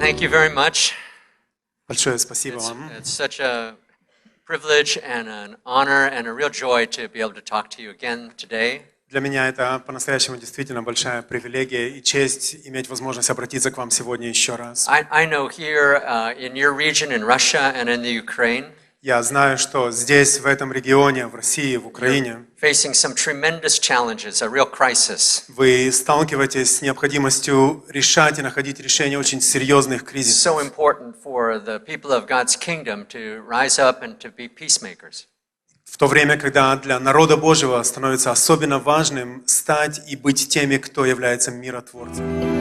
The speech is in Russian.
Thank you very much. Большое спасибо вам. It's such a privilege and an honor and a real joy to be able to talk to you again today. Для меня это по-настоящему действительно большая привилегия и честь иметь возможность обратиться к вам сегодня еще раз. I know here in your region in Russia and in the Ukraine, Я знаю, что здесь, в этом регионе, в России, в Украине, facing some tremendous challenges, a real crisis. вы сталкиваетесь с необходимостью решать и находить решения очень серьезных кризисов. So important for the people of God's kingdom to rise up and to be peacemakers. В то время, когда для народа Божьего становится особенно важным стать и быть теми, кто является миротворцем.